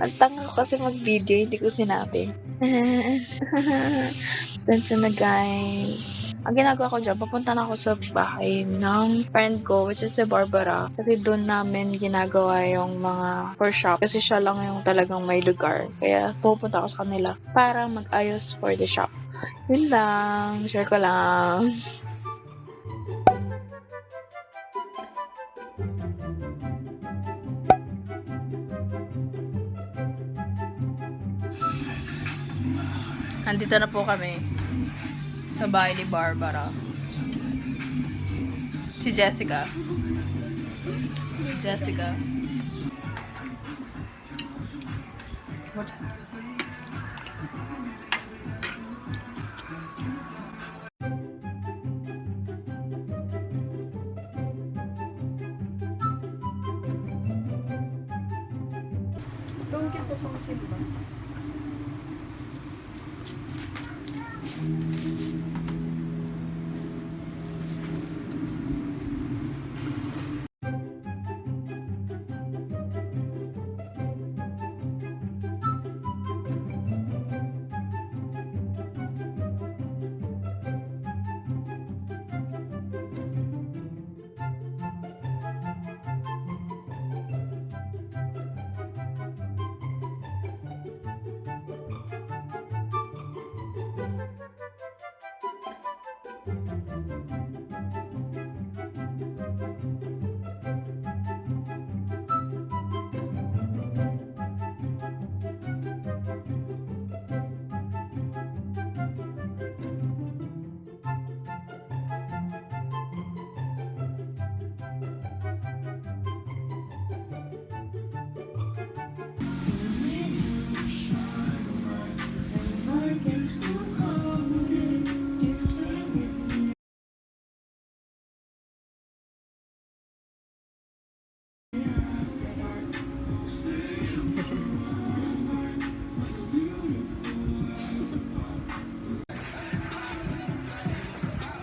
Ang tanga ko kasi mag-video, hindi ko sinabi. Pasensya na guys. Ang ginagawa ko dyan, papunta na ako sa bahay ng friend ko, which is si Barbara. Kasi doon namin ginagawa yung mga for shop. Kasi siya lang yung talagang may lugar. Kaya pupunta ako sa kanila para mag-ayos for the shop. Yun lang. Share ko lang. Nandito na po kami sa bahay ni Barbara. Si Jessica. Jessica. What? Tungkol po pang simba.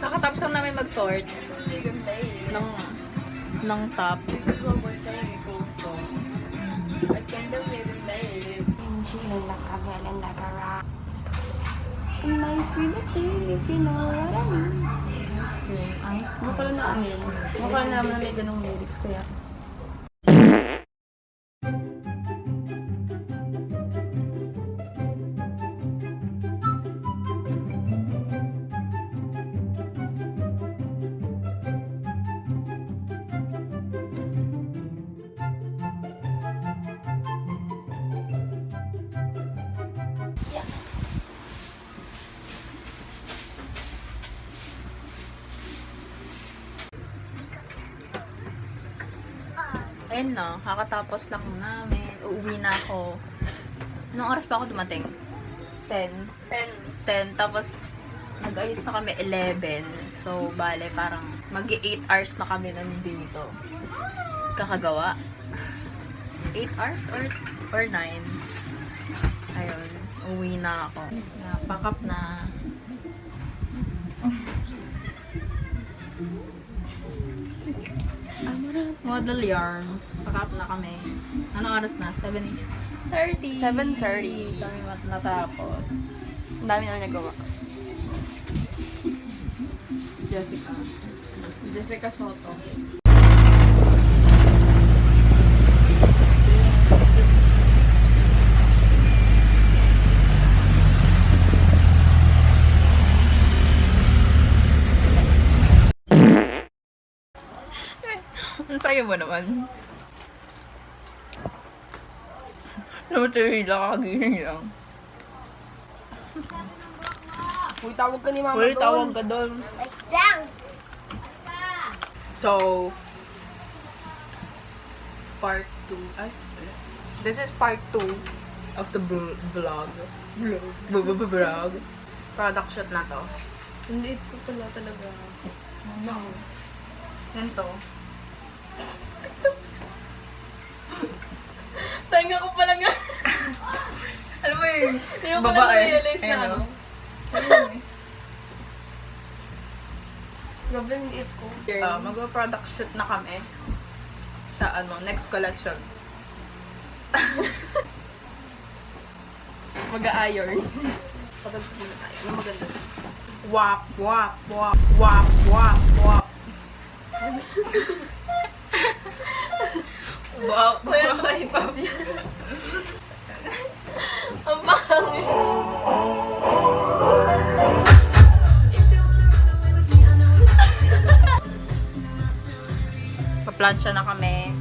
Nakatapos lang namin mag-sort ng top. This is what we're saying, Coco. I can't even say it. Nice with the thing, if you know what I mean. Mukha lang na amin. Mukha lang naman na may ganong lyrics kaya. Ayun na, kakatapos lang namin. Uuwi na ako. Anong oras pa ako dumating? 10. 10. Tapos, nag-ayos na kami 11. So, bale, parang mag-8 hours na kami nandito. Kakagawa. 8 hours or 9. Ayun, uwi na ako. Pack up na. Model yarn. Pack up na kami. Anong oras na? 7:30. 7:30. Dami natapos. Ang dami namin nagawa. Jessica. Jessica Soto. Ang sayo mo naman. Namatahila, kakagising lang. Uy, tawag ka ni Mama Uy, doon. tawag ka doon. So, part 2. Ay, this is part 2 of the vlog. Vlog. Product shot na to. Hindi ko pala talaga. No. Ganito. Tanga ko pala nga. Alam mo yung Hindi ko pala na-realize na ano. Ayun eh. Grabe yung liit ko. Mag-product shoot na kami sa next collection. Mag-a-iron. Paganda muna tayo. Yung maganda. Wap, wap, wap, wap, wap, wap. Wow, kaya try pa siya. Ang pangit. Pa-plancha na kami.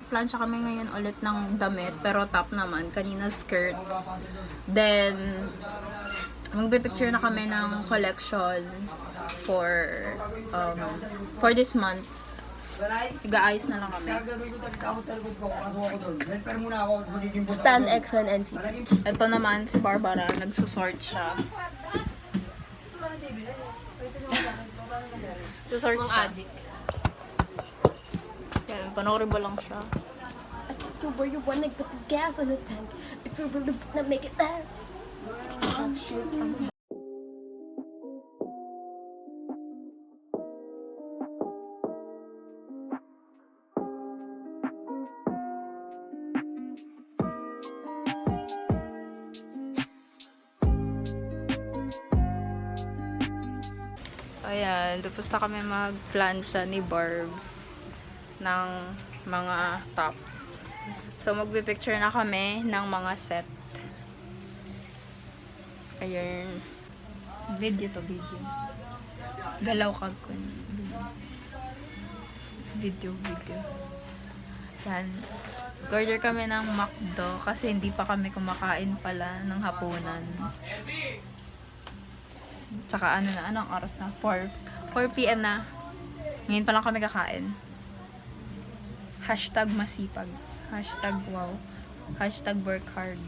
Plancha kami ngayon ulit ng damit, pero top naman, kanina skirts. Then, magbe-picture na kami ng collection for this month. Iga-ayos na lang kami. Stan, Exxon, NC. Ito naman si Barbara, nagsusort siya. Susort Mga siya. adik. Yan, panoorin ba lang siya? I took you where you wanna put the gas on the tank. If you really wanna make it last. Oh, shit. So, ayan. Tapos na kami mag-plancha ni Barbs ng mga tops. So, magbe-picture na kami ng mga set. Ayan. Video to, video. Galaw kag ko. Video. Yan. Order kami ng McDo kasi hindi pa kami kumakain pala ng hapunan. Tsaka anong oras na? 4 p.m. na. Ngayon pa lang kami kakain. Hashtag masipag. Hashtag wow. Hashtag work hard.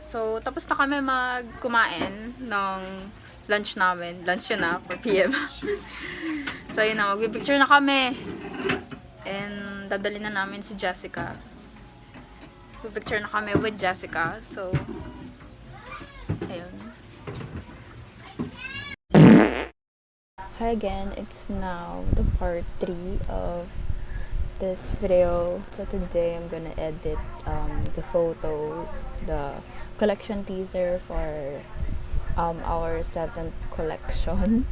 So, tapos na kami kumain ng lunch namin. Lunch yun na, 4 p.m. So, yun na. Mag-picture na kami. And, dadali na namin si Jessica. Mag-picture na kami with Jessica. So, ayun. Hi again, it's now the part 3 of this video. So today I'm gonna edit the photos, the collection teaser for our 7th collection.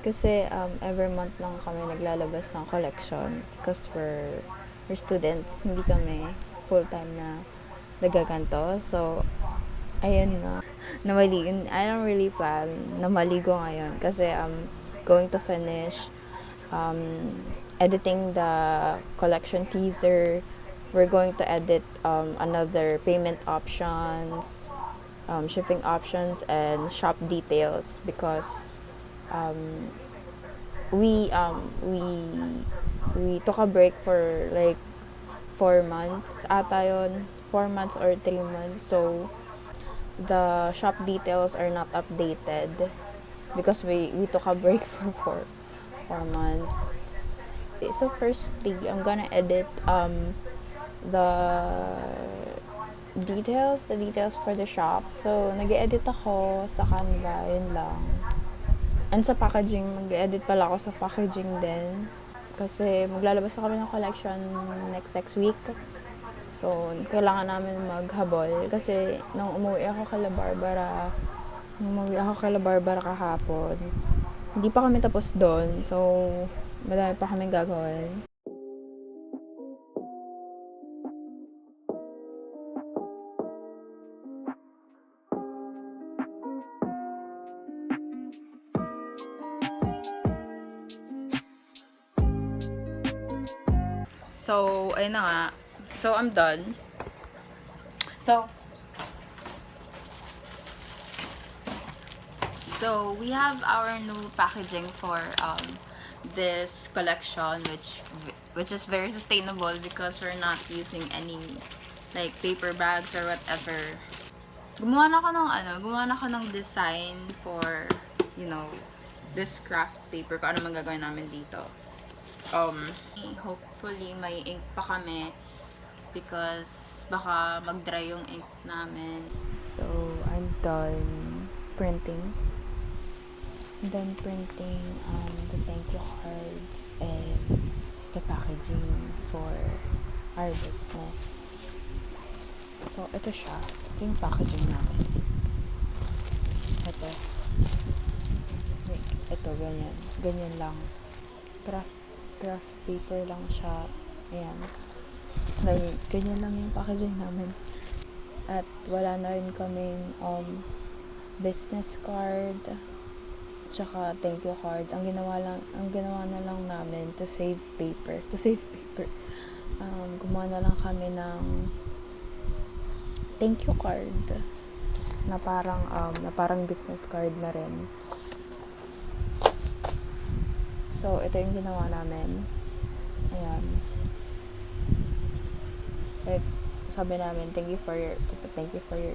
Kasi every month lang kami naglalabas ng collection because we're students, hindi kami full-time na nagaganto. So ayun nga, I don't really plan na maligo ngayon kasi I'm going to finish editing the collection teaser. We're going to edit another payment options, shipping options, and shop details because we took a break for like 4 months ata yun, 4 months or 3 months. So the shop details are not updated because we took a break for 4 months. So firstly, I'm gonna edit the details for the shop. So nag-edit ako sa Canva, yun lang. And sa packaging, mag-edit pala ako sa packaging din kasi maglalabas na kami ng collection next week. So, kailangan namin maghabol kasi nung umuwi ako kala Barbara kahapon, hindi pa kami tapos doon. So, madami pa kami gagawin. So, ayun na nga. So, I'm done. So we have our new packaging for this collection, which is very sustainable because we're not using any like paper bags or whatever. Gumawa na ako ng design for, you know, this craft paper, kung ano man gagawin namin dito. Hopefully may ink pa kami because baka mag-dry yung ink namin. So, I'm done printing. Done printing the thank you cards and the packaging for our business. So, ito siya. Ito yung packaging namin. Ito. Ito, ganyan. Ganyan lang. Craft paper lang siya. Ayan. Ganyan lang yung packaging namin. At wala na rin kaming business card tsaka thank you cards. Ang ginawa na lang namin to save paper. Gumawa na lang kami ng thank you card na parang business card na rin. So, ito yung ginawa namin. Ayan. Like, sabi namin, thank you for your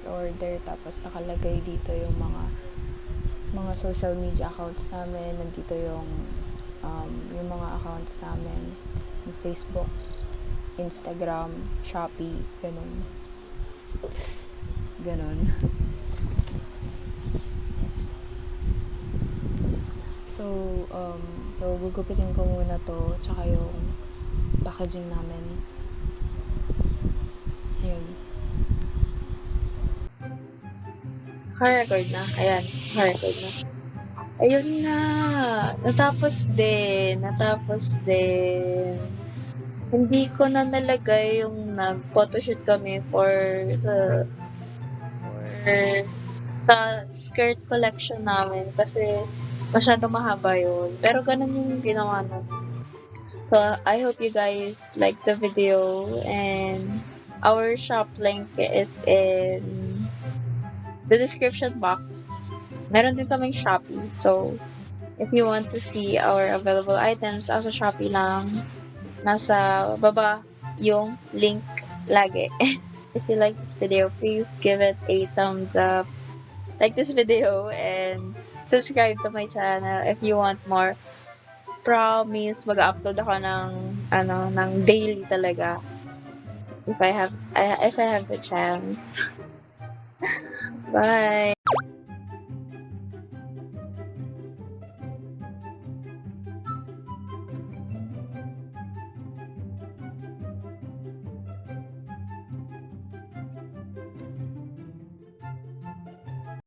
order. Tapos, nakalagay dito yung mga social media accounts namin. Nandito yung mga accounts namin. Yung Facebook, Instagram, Shopee, ganun. So, gugupitin ko muna to, tsaka yung packaging namin. Ayun. Naka-record na. Ayan, naka-record na. Ayun na. Natapos din. Hindi ko na nalagay yung nag-photoshoot kami sa skirt collection namin kasi masyado mahaba yun. Pero ganun yung ginawa namin. So, I hope you guys like the video and our shop link is in the description box. Meron din kaming Shopee. So, if you want to see our available items, sa Shopee lang, nasa baba yung link lagi. If you like this video, please give it a thumbs up. Like this video and subscribe to my channel if you want more. Promise, mag-upload ako ng daily talaga. If I have the chance. Bye!